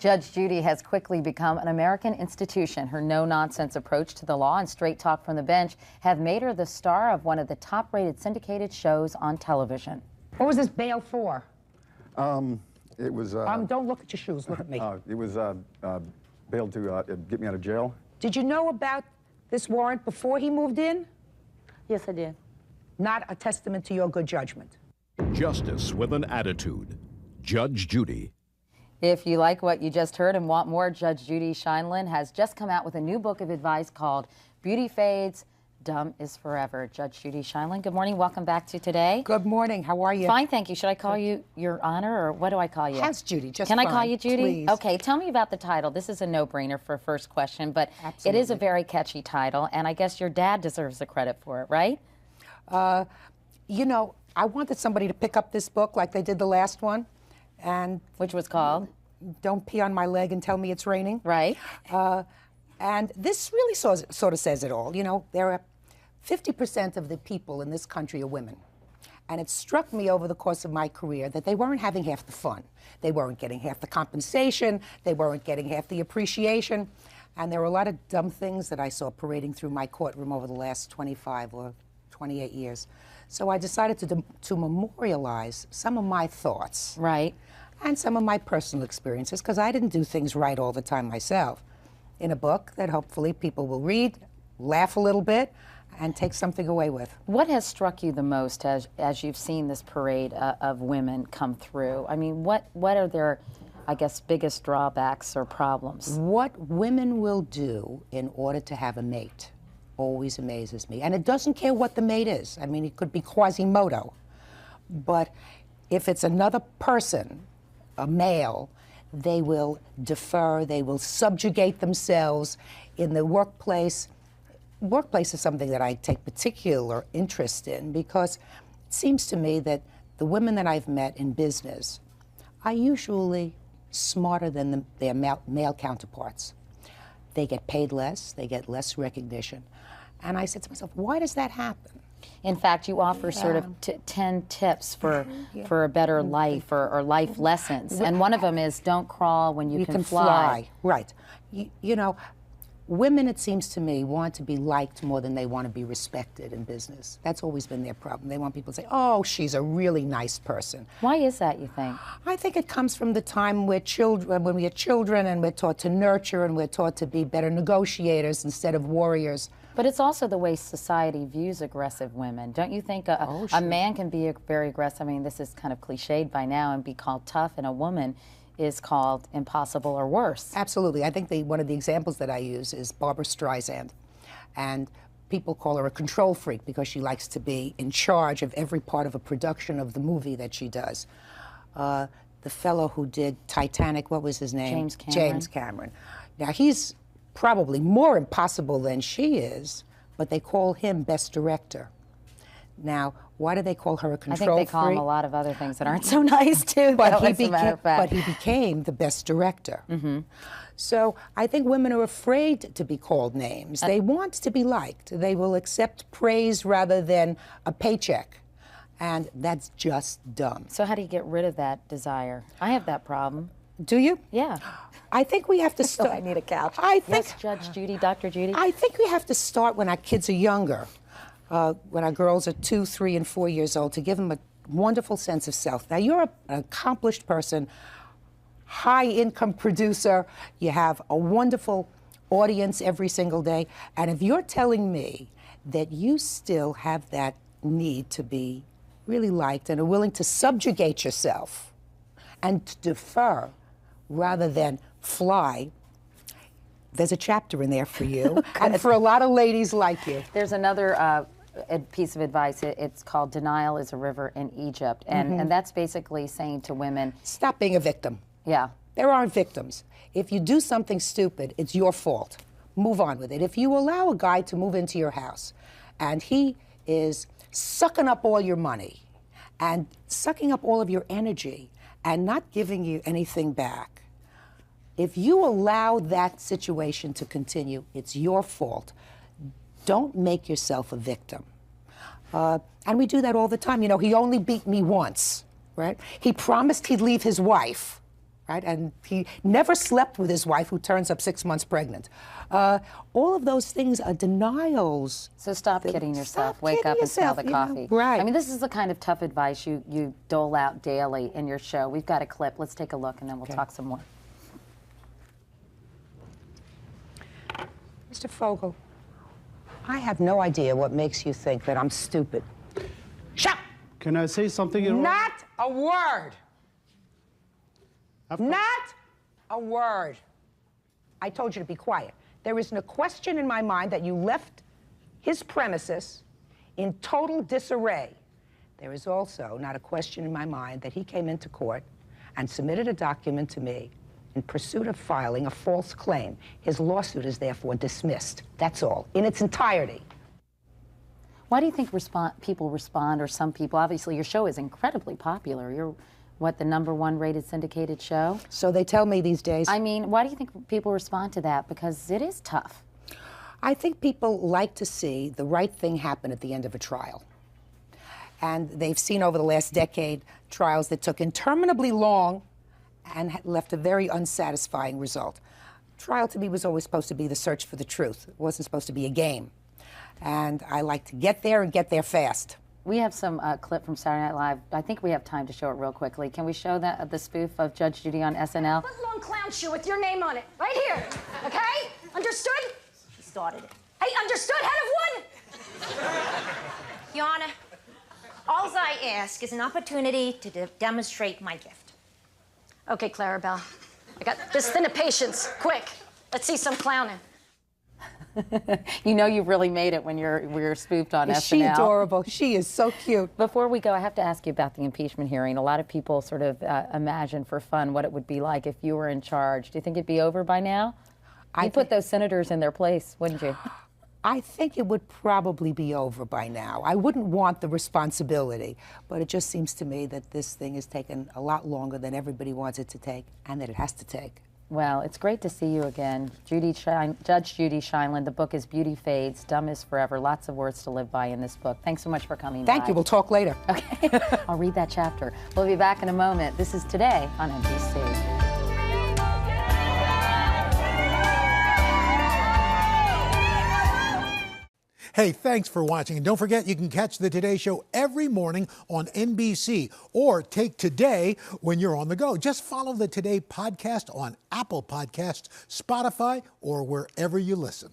Judge Judy has quickly become an American institution. Her no-nonsense approach to the law and straight talk from the bench have made her the star of one of the top-rated syndicated shows on television. What was this bail for? It was... don't look at your shoes, look at me. It was bail to get me out of jail. Did you know about this warrant before he moved in? Yes, I did. Not a testament to your good judgment. Justice with an attitude. Judge Judy. If you like what you just heard and want more, Judge Judy Sheindlin has just come out with a new book of advice called Beauty Fades, Dumb is Forever. Judge Judy Sheindlin, good morning. Welcome back to Today. Good morning. How are you? Fine, thank you. Should I call you Your Honor, or what do I call you? How's Judy? Just Can fine. I call you Judy? Please. Okay, tell me about the title. This is a no-brainer for a first question, but Absolutely. It is a very catchy title, and I guess your dad deserves the credit for it, right? You know, I wanted somebody to pick up this book like they did the last one, and... Which was called? Don't Pee on My Leg and Tell Me It's Raining. Right. And this really sort of says it all. You know, there are 50% of the people in this country are women. And it struck me over the course of my career that they weren't having half the fun. They weren't getting half the compensation. They weren't getting half the appreciation. And there were a lot of dumb things that I saw parading through my courtroom over the last 25 or 28 years. So I decided to memorialize some of my thoughts. Right. And some of my personal experiences, because I didn't do things right all the time myself, in a book that hopefully people will read, laugh a little bit, and take something away with. What has struck you the most as you've seen this parade of women come through? I mean, what are their, I guess, biggest drawbacks or problems? What women will do in order to have a mate always amazes me. And it doesn't care what the mate is. I mean, it could be Quasimodo. But if it's another person, a male, they will defer, they will subjugate themselves. In the workplace is something that I take particular interest in, because it seems to me that the women that I've met in business are usually smarter than their male counterparts. They get paid less, they get less recognition. And I said to myself, why does that happen? In fact, you offer sort of 10 tips for a better life, or life lessons. And one of them is don't crawl when you can fly. Right. You know, women, it seems to me, want to be liked more than they want to be respected in business. That's always been their problem. They want people to say, oh, she's a really nice person. Why is that, you think? I think it comes from the time when we are children and we're taught to nurture and we're taught to be better negotiators instead of warriors. But it's also the way society views aggressive women. Don't you think a man can be very aggressive? I mean, this is kind of cliched by now, and be called tough, and a woman is called impossible or worse. Absolutely. I think one of the examples that I use is Barbra Streisand. And people call her a control freak because she likes to be in charge of every part of a production of the movie that she does. The fellow who did Titanic, what was his name? James Cameron. James Cameron. Now, he's probably more impossible than she is, but they call him Best Director. Now, why do they call her a control freak? I think they call him a lot of other things that aren't so nice, too, but he became the Best Director. Mm-hmm. So I think women are afraid to be called names. They want to be liked. They will accept praise rather than a paycheck. And that's just dumb. So how do you get rid of that desire? I have that problem. Do you? Yeah. I think we have to start. I need a couch. Yes, Judge Judy, Dr. Judy. I think we have to start when our kids are younger, when our girls are 2, 3, and 4 years old, to give them a wonderful sense of self. Now, you're an accomplished person, high-income producer. You have a wonderful audience every single day. And if you're telling me that you still have that need to be really liked and are willing to subjugate yourself and to defer rather than fly, there's a chapter in there for you, and for a lot of ladies like you. There's another piece of advice. It's called Denial is a River in Egypt. And that's basically saying to women, stop being a victim. Yeah. There aren't victims. If you do something stupid, it's your fault. Move on with it. If you allow a guy to move into your house and he is sucking up all your money and sucking up all of your energy and not giving you anything back, if you allow that situation to continue, it's your fault. Don't make yourself a victim. And we do that all the time. You know, he only beat me once, right? He promised he'd leave his wife, right? And he never slept with his wife, who turns up 6 months pregnant. All of those things are denials. So stop kidding yourself. Stop Wake kidding up and smell yourself, the you know, coffee. right. I mean, this is the kind of tough advice you dole out daily in your show. We've got a clip. Let's take a look, and then we'll talk some more. Mr. Fogel, I have no idea what makes you think that I'm stupid. Shut up! Can I say something? Your Honor? Not a word. Not a word. I told you to be quiet. There isn't a question in my mind that you left his premises in total disarray. There is also not a question in my mind that he came into court and submitted a document to me in pursuit of filing a false claim. His lawsuit is therefore dismissed. That's all, in its entirety. Why do you think people respond, or some people? Obviously, your show is incredibly popular. You're, what, the #1 rated syndicated show? So they tell me these days. I mean, why do you think people respond to that? Because it is tough. I think people like to see the right thing happen at the end of a trial. And they've seen over the last decade trials that took interminably long and left a very unsatisfying result. Trial to me was always supposed to be the search for the truth. It wasn't supposed to be a game. And I like to get there and get there fast. We have some clip from Saturday Night Live. I think we have time to show it real quickly. Can we show the spoof of Judge Judy on SNL? Foot-long clown shoe with your name on it, right here, okay? Understood? She started it. Hey, understood, head of one? Your Honor, all I ask is an opportunity to demonstrate my gift. Okay, Clarabelle, I got this thin of patience. Quick, let's see some clowning. You know you've really made it when we're spoofed on SNL. Is she adorable? She is so cute. Before we go, I have to ask you about the impeachment hearing. A lot of people sort of imagine for fun what it would be like if you were in charge. Do you think it'd be over by now? You'd put those senators in their place, wouldn't you? I think it would probably be over by now. I wouldn't want the responsibility, but it just seems to me that this thing has taken a lot longer than everybody wants it to take, and that it has to take. Well, it's great to see you again. Judge Judy Sheindlin. The book is Beauty Fades, Dumb is Forever. Lots of words to live by in this book. Thanks so much for coming by. Thank you. We'll talk later. Okay. I'll read that chapter. We'll be back in a moment. This is Today on NBC. Hey, thanks for watching. And don't forget, you can catch the Today Show every morning on NBC, or take Today when you're on the go. Just follow the Today podcast on Apple Podcasts, Spotify, or wherever you listen.